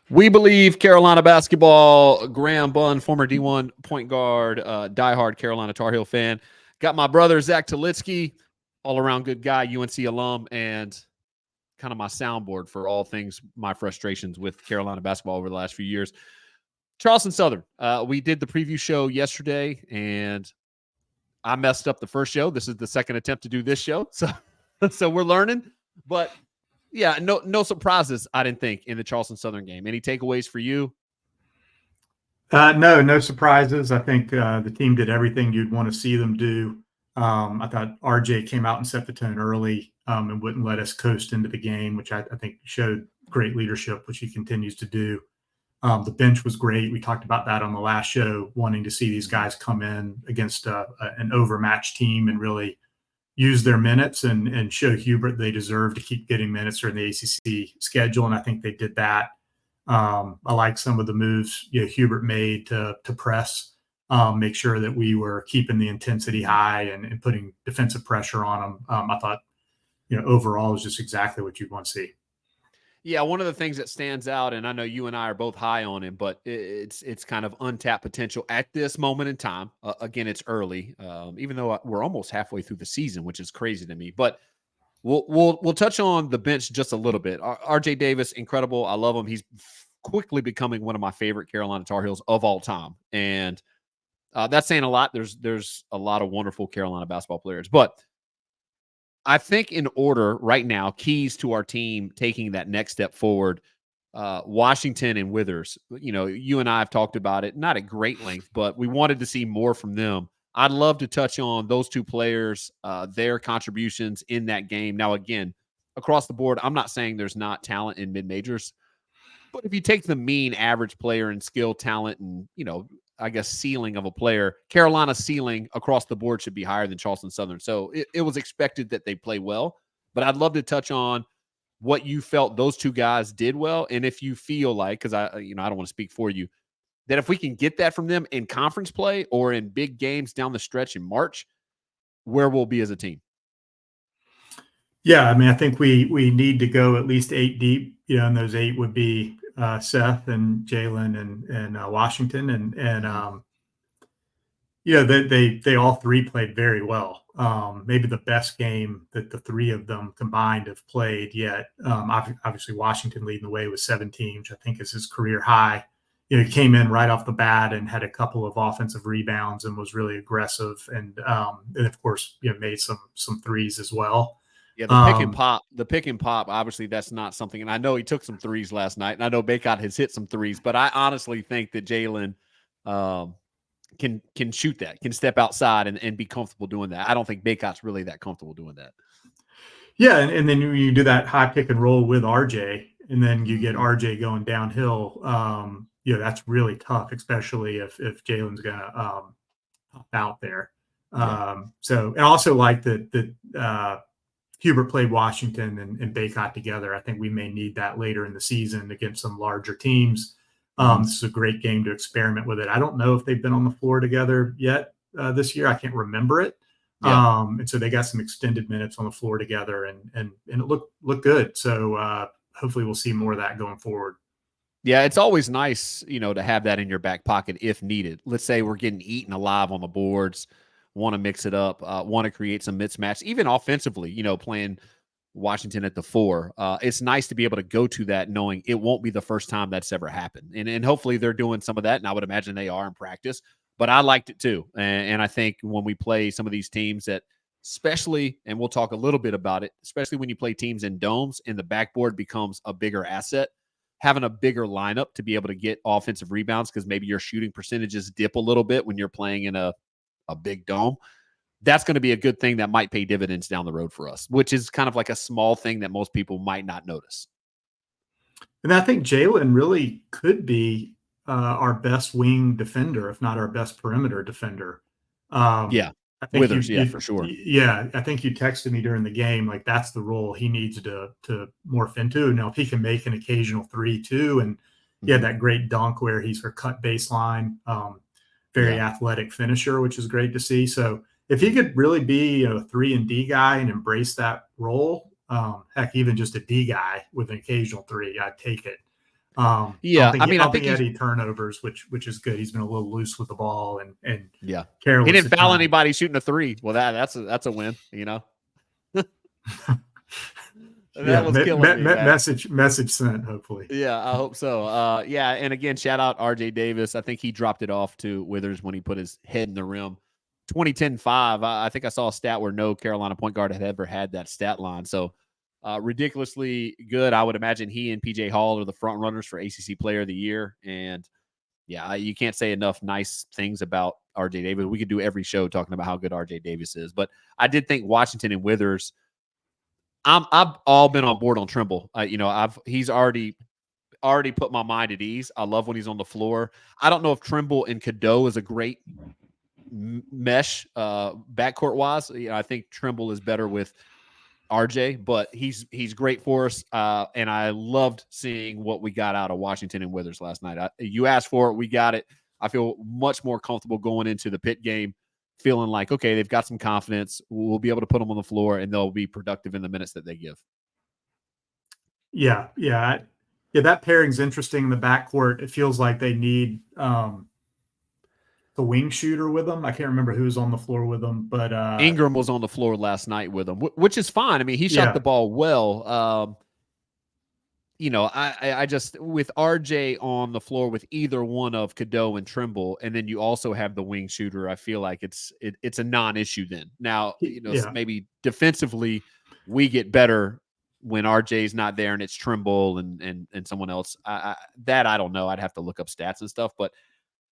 We believe Carolina basketball. Graham Bunn, former D1 point guard, diehard Carolina Tar Heel fan. Got my brother, Zach Talitsky, all around good guy, UNC alum, and kind of my soundboard for all things my frustrations with Carolina basketball over the last few years. Charleston Southern. We did the preview show yesterday, and I messed up the first show. This is the second attempt to do this show. So we're learning. But yeah, no surprises, I didn't think, in the Charleston Southern game. Any takeaways for you? No surprises. I think the team did everything you'd want to see them do. I thought RJ came out and set the tone early and wouldn't let us coast into the game, which I think showed great leadership, which he continues to do. The bench was great. We talked about that on the last show, wanting to see these guys come in against an overmatched team and really use their minutes and show Hubert they deserve to keep getting minutes during the ACC schedule. And I think they did that. I like some of the moves Hubert made to press, make sure that we were keeping the intensity high and putting defensive pressure on them. I thought, overall it was just exactly what you'd want to see. Yeah, one of the things that stands out, and I know you and I are both high on him, but it's kind of untapped potential at this moment in time. Again, it's early, even though we're almost halfway through the season, which is crazy to me. But we'll touch on the bench just a little bit. RJ Davis, incredible. I love him. He's quickly becoming one of my favorite Carolina Tar Heels of all time, and that's saying a lot. There's a lot of wonderful Carolina basketball players, but I think in order right now, keys to our team taking that next step forward, Washington and Withers. You and I have talked about it, not at great length, but we wanted to see more from them. I'd love to touch on those two players, their contributions in that game. Now, again, across the board, I'm not saying there's not talent in mid-majors, but if you take the mean average player and skill, talent, and, I guess ceiling of a player, Carolina's ceiling across the board should be higher than Charleston Southern. So it was expected that they play well, but I'd love to touch on what you felt those two guys did well. And if you feel like, because I don't want to speak for you, that if we can get that from them in conference play or in big games down the stretch in March, where we'll be as a team. Yeah, I mean, I think we need to go at least 8 deep, and those 8 would be Seth and Jalen and Washington, and they all three played very well. Maybe the best game that the three of them combined have played yet. Obviously, Washington leading the way with 17, which I think is his career high. He came in right off the bat and had a couple of offensive rebounds and was really aggressive, and of course, made some threes as well. Yeah, the pick and pop, obviously that's not something, and I know he took some threes last night, and I know Bacot has hit some threes, but I honestly think that Jalen can shoot that, can step outside and be comfortable doing that. I don't think Bacot's really that comfortable doing that. Yeah, and then you do that high pick and roll with RJ, and then you get RJ going downhill. That's really tough, especially if Jalen's going to pop out there. So I also like that Hubert played Washington and Bacot together. I think we may need that later in the season against some larger teams. This is a great game to experiment with it. I don't know if they've been on the floor together yet this year. I can't remember it. Yeah. And so they got some extended minutes on the floor together, and it looked good. So hopefully we'll see more of that going forward. Yeah, it's always nice, to have that in your back pocket if needed. Let's say we're getting eaten alive on the boards, want to mix it up, want to create some mismatch, even offensively, playing Washington at the 4. It's nice to be able to go to that knowing it won't be the first time that's ever happened. And hopefully they're doing some of that, and I would imagine they are in practice. But I liked it too. And I think when we play some of these teams that, especially, and we'll talk a little bit about it, especially when you play teams in domes and the backboard becomes a bigger asset, having a bigger lineup to be able to get offensive rebounds because maybe your shooting percentages dip a little bit when you're playing in a big dome, that's going to be a good thing that might pay dividends down the road for us, which is kind of like a small thing that most people might not notice. And I think Jalen really could be our best wing defender, if not our best perimeter defender. Yeah. I think Withers, for sure. Yeah, I think you texted me during the game, like that's the role he needs to morph into. Now, if he can make an occasional 3 too, and he had that great dunk where he's for cut baseline, very athletic finisher, which is great to see. So if he could really be a 3 and D guy and embrace that role, heck, even just a D guy with an occasional 3, I'd take it. Yeah, I mean, I I don't think think he had he's any turnovers, which is good. He's been a little loose with the ball and yeah. He careless didn't at foul times. anybody shooting a three. Well, that's a win. That Yeah, was killing me, man. message sent. Hopefully, Yeah, I hope so. Yeah, and again, shout out RJ Davis. I think he dropped it off to Withers when he put his head in the rim. 2010-5. I think I saw a stat where no Carolina point guard had ever had that stat line. So ridiculously good. I would imagine he and PJ Hall are the front runners for ACC Player of the Year. And yeah, you can't say enough nice things about RJ Davis. We could do every show talking about how good RJ Davis is. But I did think Washington and Withers. I've all been on board on Trimble. He's already put my mind at ease. I love when he's on the floor. I don't know if Trimble and Cadeau is a great mesh backcourt wise. I think Trimble is better with RJ, but he's great for us. And I loved seeing what we got out of Washington and Withers last night. You asked for it, we got it. I feel much more comfortable going into the Pitt game, feeling like, okay, they've got some confidence. We'll be able to put them on the floor, and they'll be productive in the minutes that they give. Yeah. That pairing's interesting in the backcourt. It feels like they need the wing shooter with them. I can't remember who's on the floor with them, but Ingram was on the floor last night with them, which is fine. I mean, he shot yeah, the ball well. I just with RJ on the floor with either one of Cadeau and Trimble, and then you also have the wing shooter. I feel like it's a non-issue then. Now, yeah, maybe defensively we get better when RJ's not there and it's Trimble and someone else. I don't know. I'd have to look up stats and stuff, but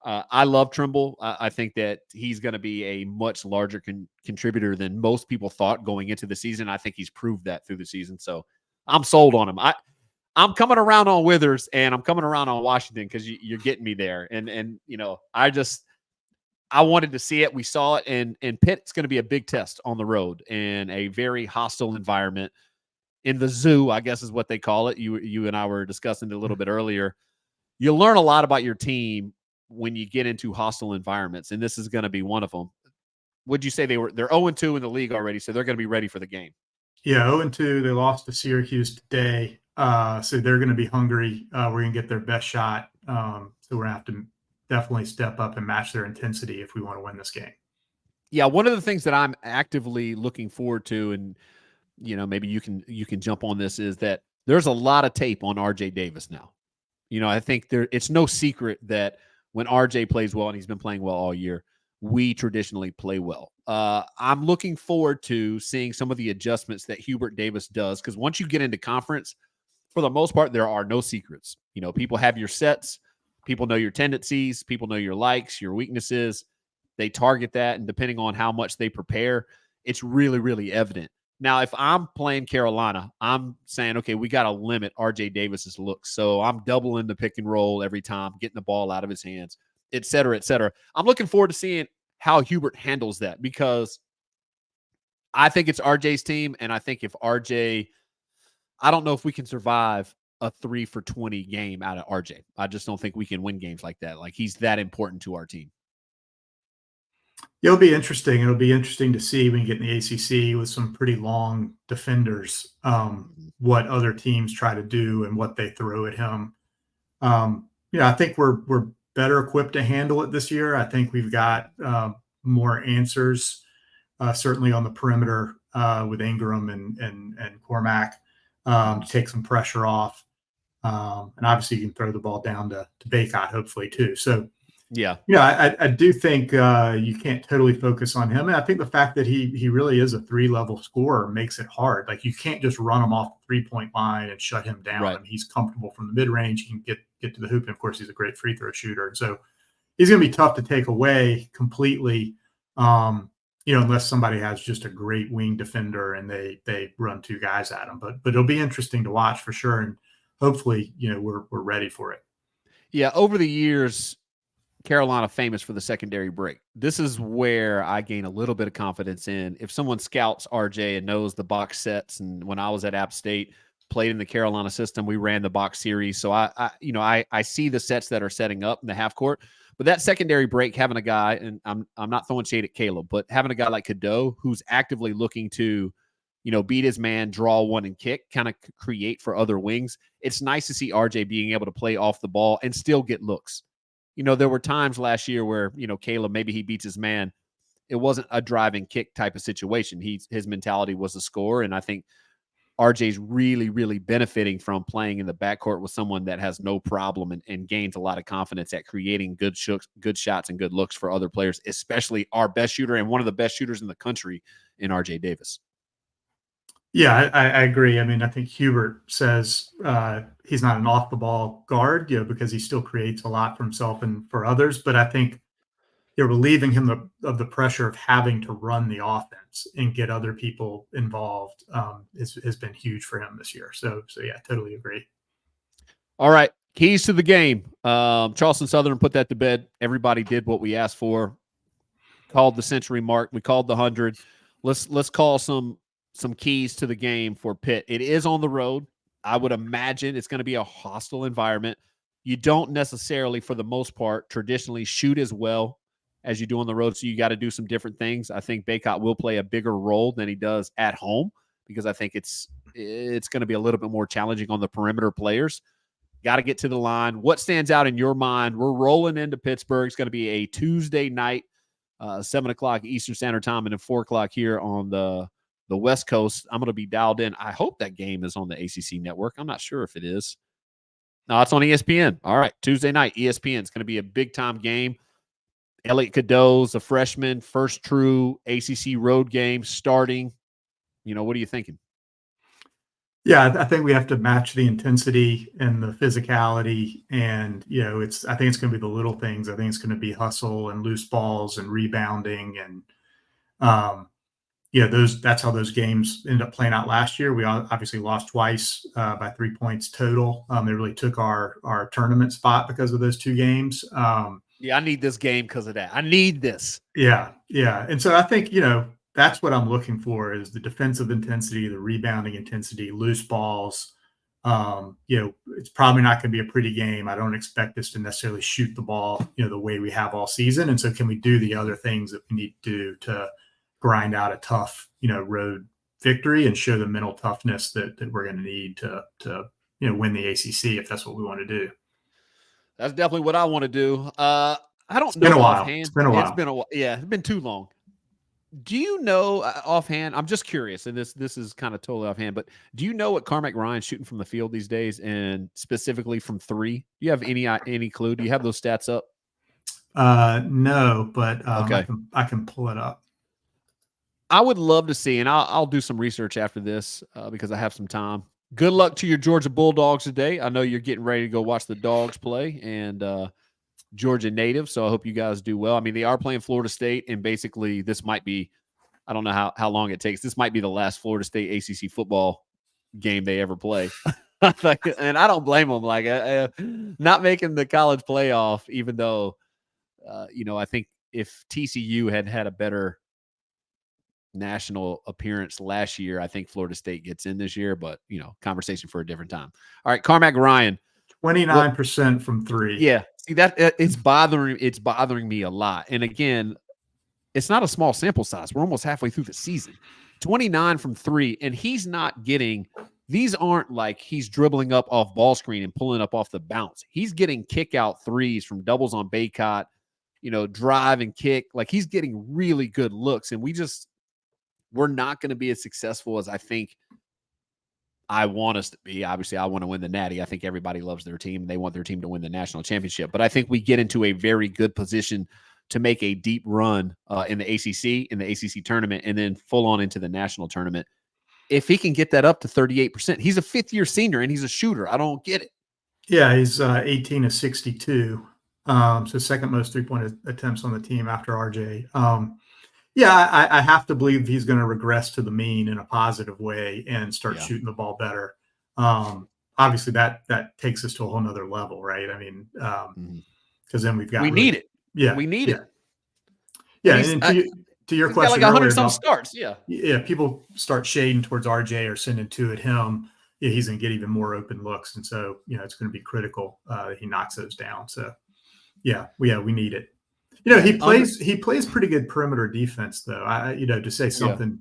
I love Trimble. I think that he's going to be a much larger contributor than most people thought going into the season. I think he's proved that through the season. So I'm sold on him. I'm coming around on Withers and I'm coming around on Washington because you're getting me there. And I wanted to see it. We saw it, and Pitt's going to be a big test on the road in a very hostile environment in the zoo, I guess is what they call it. You and I were discussing it a little bit earlier. You learn a lot about your team when you get into hostile environments, and this is going to be one of them. Would you say they're 0-2 in the league already, so they're going to be ready for the game? Yeah, 0-2. They lost to Syracuse today, so they're going to be hungry. We're going to get their best shot, so we're going to have to definitely step up and match their intensity if we want to win this game. Yeah, one of the things that I'm actively looking forward to, and maybe you can jump on this, is that there's a lot of tape on RJ Davis now. I think it's no secret that when RJ plays well, and he's been playing well all year, we traditionally play well. I'm looking forward to seeing some of the adjustments that Hubert Davis does, because once you get into conference, for the most part, there are no secrets. People have your sets, people know your tendencies, people know your likes, your weaknesses. They target that, and depending on how much they prepare, it's really, really evident. Now, if I'm playing Carolina, I'm saying, okay, we got to limit RJ Davis's looks. So I'm doubling the pick and roll every time, getting the ball out of his hands, et cetera, et cetera. I'm looking forward to seeing how Hubert handles that, because I think it's RJ's team. And I think if RJ, I don't know if we can survive a 3 for 20 game out of RJ. I just don't think we can win games like that. Like, he's that important to our team. It'll be interesting. It'll be interesting to see when you get in the ACC with some pretty long defenders, what other teams try to do and what they throw at him. I think we're better equipped to handle it this year. I think we've got more answers, certainly on the perimeter with Ingram and Cormac to take some pressure off. And obviously, you can throw the ball down to Baycott, hopefully, too. So, yeah, I do think you can't totally focus on him. And I think the fact that he really is a 3-level scorer makes it hard. Like, you can't just run him off the 3-point line and shut him down. right. I mean, he's comfortable from the mid-range. He can get to the hoop. And, of course, he's a great free throw shooter. And so he's going to be tough to take away completely, unless somebody has just a great wing defender and they run 2 guys at him. But it'll be interesting to watch for sure. And hopefully, we're ready for it. Yeah, over the years, Carolina famous for the secondary break. This is where I gain a little bit of confidence in. If someone scouts RJ and knows the box sets, and when I was at App State, played in the Carolina system, we ran the box series. So I see the sets that are setting up in the half court. But that secondary break, having a guy, and I'm not throwing shade at Caleb, but having a guy like Cadeau who's actively looking to beat his man, draw one and kick, kind of create for other wings. It's nice to see RJ being able to play off the ball and still get looks. There were times last year where, Caleb, maybe he beats his man. It wasn't a driving kick type of situation. His mentality was to score. And I think RJ's really, really benefiting from playing in the backcourt with someone that has no problem and gains a lot of confidence at creating good shots and good looks for other players, especially our best shooter and one of the best shooters in the country in RJ Davis. Yeah, I agree. I mean, I think Hubert says he's not an off-the-ball guard, because he still creates a lot for himself and for others. But I think relieving him of the pressure of having to run the offense and get other people involved has been huge for him this year. So yeah, totally agree. All right, keys to the game. Charleston Southern put that to bed. Everybody did what we asked for. Called the century mark. We called the 100. Let's call some keys to the game for Pitt. It is on the road. I would imagine it's going to be a hostile environment. You don't necessarily, for the most part, traditionally shoot as well as you do on the road, so you got to do some different things. I think Baycott will play a bigger role than he does at home because I think it's going to be a little bit more challenging on the perimeter players. Got to get to the line. What stands out in your mind? We're rolling into Pittsburgh. It's going to be a Tuesday night, 7 o'clock Eastern Standard Time, and then 4 o'clock here on the West Coast. I'm going to be dialed in. I hope that game is on the ACC network. I'm not sure if it is. No, it's on ESPN. All right, Tuesday night, ESPN. It's going to be a big-time game. Elliot Cadeau's a freshman, first true ACC road game starting. What are you thinking? Yeah, I think we have to match the intensity and the physicality, and I think it's going to be the little things. I think it's going to be hustle and loose balls and rebounding, and that's how those games ended up playing out last year. We obviously lost twice by 3 points total. They really took our tournament spot because of those two games. Yeah, I need this game because of that. I need this. Yeah, and so I think that's what I'm looking for is the defensive intensity, the rebounding intensity, loose balls. It's probably not going to be a pretty game. I don't expect us to necessarily shoot the ball, the way we have all season. And so can we do the other things that we need to do to grind out a tough, road victory and show the mental toughness that we're going to need to win the ACC if that's what we want to do. That's definitely what I want to do. I don't know offhand. It's been a while. It's been a while. Yeah, it's been too long. Do you know offhand? I'm just curious, and this is kind of totally offhand, but do you know what Carmack Ryan's shooting from the field these days, and specifically from three? Do you have any clue? Do you have those stats up? No, but okay. I can pull it up. I would love to see, and I'll do some research after this because I have some time. Good luck to your Georgia Bulldogs today. I know you're getting ready to go watch the Dogs play, and Georgia native, so I hope you guys do well. I mean, they are playing Florida State, and basically this might be, I don't know how long it takes. This might be the last Florida State ACC football game they ever play. And I don't blame them. Like, not making the college playoff, even though, I think if TCU had a better national appearance last year, I think Florida State gets in this year, but, conversation for a different time. All right, Carmack Ryan. 29% from three. Yeah. See, that it's bothering me a lot. And again, it's not a small sample size. We're almost halfway through the season. 29 from three, and he's not getting – these aren't like he's dribbling up off ball screen and pulling up off the bounce. He's getting kick-out threes from doubles on Baycott, drive and kick. Like, he's getting really good looks, and we're not going to be as successful as I think I want us to be. Obviously, I want to win the Natty. I think everybody loves their team. They want their team to win the national championship. But I think we get into a very good position to make a deep run in the ACC tournament, and then full on into the national tournament. If he can get that up to 38%, he's a fifth-year senior, and he's a shooter. I don't get it. Yeah, he's 18 of 62. So second most three-point attempts on the team after RJ. Yeah, I have to believe he's going to regress to the mean in a positive way and start shooting the ball better. Obviously, that takes us to a whole nother level, right? I mean, because then we've got need it. Yeah, we need it. Yeah, and to your question, got like 100-some starts. Yeah. People start shading towards RJ or sending two at him. Yeah, he's going to get even more open looks, and so it's going to be critical that he knocks those down. So, we need it. He plays pretty good perimeter defense, though. To say something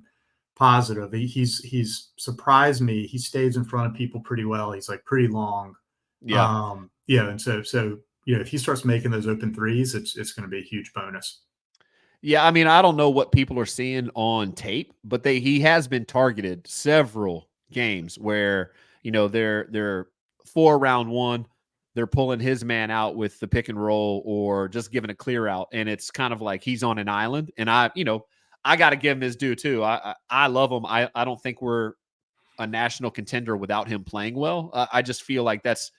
positive. He's surprised me. He stays in front of people pretty well. He's like pretty long. Yeah. Yeah, and so if he starts making those open threes, it's going to be a huge bonus. Yeah, I mean, I don't know what people are seeing on tape, but he has been targeted several games where, they're 4 round one, they're pulling his man out with the pick and roll or just giving a clear out, and it's kind of like he's on an island. And I got to give him his due too. I love him. I don't think we're a national contender without him playing well. I just feel like that's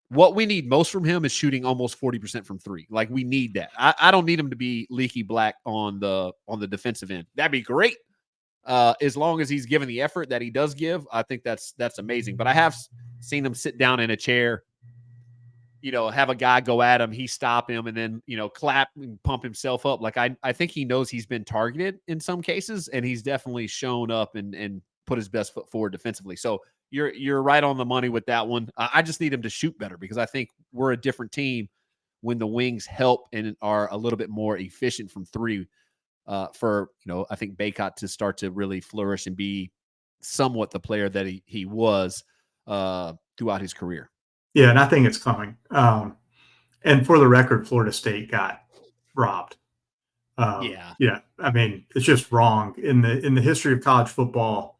what we need most from him is shooting almost 40% from three. Like, we need that. I don't need him to be leaky black on the defensive end. That'd be great. As long as he's given the effort that he does give, I think that's amazing. But I have seen him sit down in a chair, have a guy go at him, he stop him, and then, clap and pump himself up. Like, I think he knows he's been targeted in some cases, and he's definitely shown up and put his best foot forward defensively. So you're right on the money with that one. I just need him to shoot better because I think we're a different team when the wings help and are a little bit more efficient from three. For I think Bacot to start to really flourish and be somewhat the player that he was throughout his career. Yeah, and I think it's coming. And for the record, Florida State got robbed. Yeah. I mean, it's just wrong in the history of college football.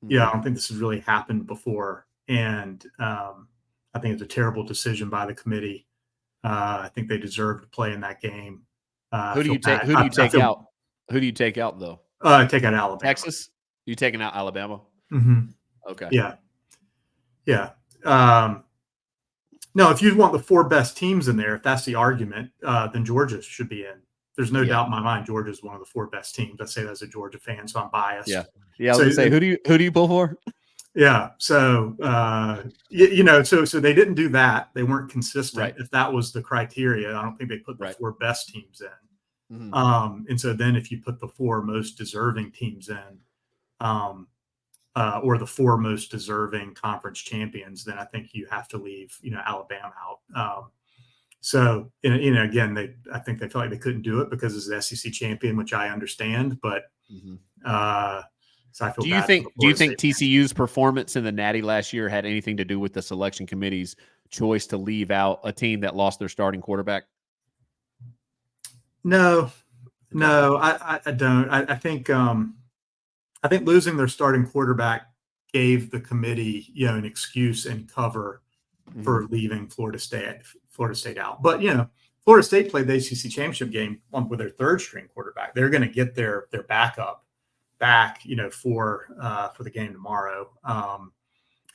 Yeah, I don't think this has really happened before, and I think it's a terrible decision by the committee. I think they deserve to play in that game. Who do you take out? Who do you take out though? Take out Alabama. Texas? You taking out Alabama? Mm-hmm. Okay. Yeah. No, if you want the 4 best teams in there, if that's the argument, then Georgia should be in. There's no doubt in my mind Georgia is one of the 4 best teams. I say that as a Georgia fan, so I'm biased. Yeah. I was gonna say, who do you pull for? Yeah. So so they didn't do that. They weren't consistent. Right. If that was the criteria, I don't think they put the 4 best teams in. Mm-hmm. And so then if you put the 4 most deserving teams in, or the 4 most deserving conference champions, then I think you have to leave, Alabama out. So, again, I think they felt like they couldn't do it because it's the SEC champion, which I understand. But so I feel. Do you think TCU's performance in the Natty last year had anything to do with the selection committee's choice to leave out a team that lost their starting quarterback? No, I don't. I think losing their starting quarterback gave the committee, an excuse and cover for leaving Florida State out. But, Florida State played the ACC championship game with their 3rd string quarterback. They're going to get their backup back, for the game tomorrow.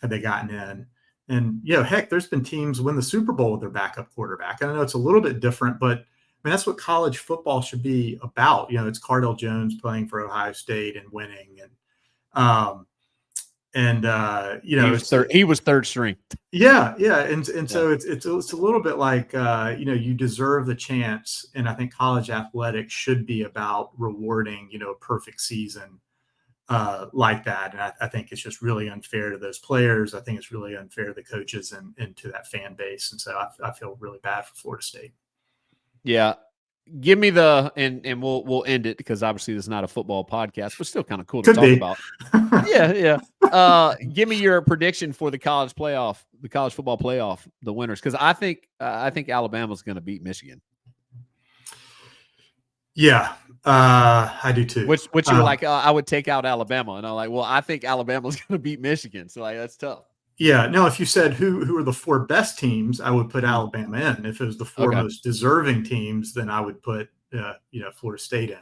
Had they gotten in, and heck, there's been teams win the Super Bowl with their backup quarterback. I know it's a little bit different, but I mean, that's what college football should be about. It's Cardell Jones playing for Ohio State and winning, he was 3rd string. Yeah. And so it's a little bit like you deserve the chance, and I think college athletics should be about rewarding a perfect season like that. And I think it's just really unfair to those players. I think it's really unfair to the coaches and to that fan base. And so I feel really bad for Florida State. Yeah. Give me and we'll end it because obviously this is not a football podcast, but still kind of cool to talk about. Yeah. Give me your prediction for the college football playoff, the winners, because I think Alabama's going to beat Michigan. Yeah, I do too. Which you're like, I would take out Alabama, and I'm like, well, I think Alabama's going to beat Michigan, so like that's tough. Yeah, no, if you said who are the 4 best teams, I would put Alabama in. If it was the 4 most deserving teams, then I would put Florida State in.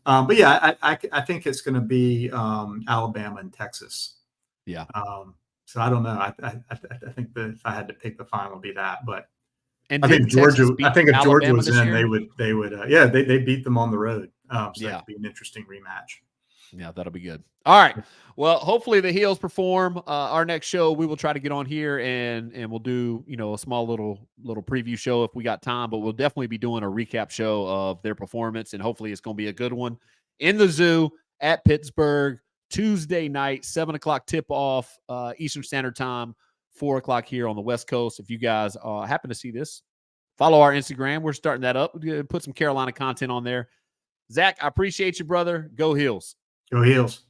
But yeah, I think it's going to be Alabama and Texas. Yeah. So I don't know. I think that if I had to pick the final, it'd be that. But and I think Georgia. I think if Alabama Georgia was in, year? they would. Yeah, they beat them on the road. So that could be an interesting rematch. Yeah, that'll be good. All right. Well, hopefully the Heels perform. Our next show, we will try to get on here and we'll do, a small little preview show if we got time, but we'll definitely be doing a recap show of their performance, and hopefully it's going to be a good one in the Zoo at Pittsburgh Tuesday night, 7:00 tip off Eastern Standard Time, 4:00 here on the West Coast. If you guys happen to see this, follow our Instagram. We're starting that up. We're going to put some Carolina content on there. Zach, I appreciate you, brother. Go Heels. Go Heels.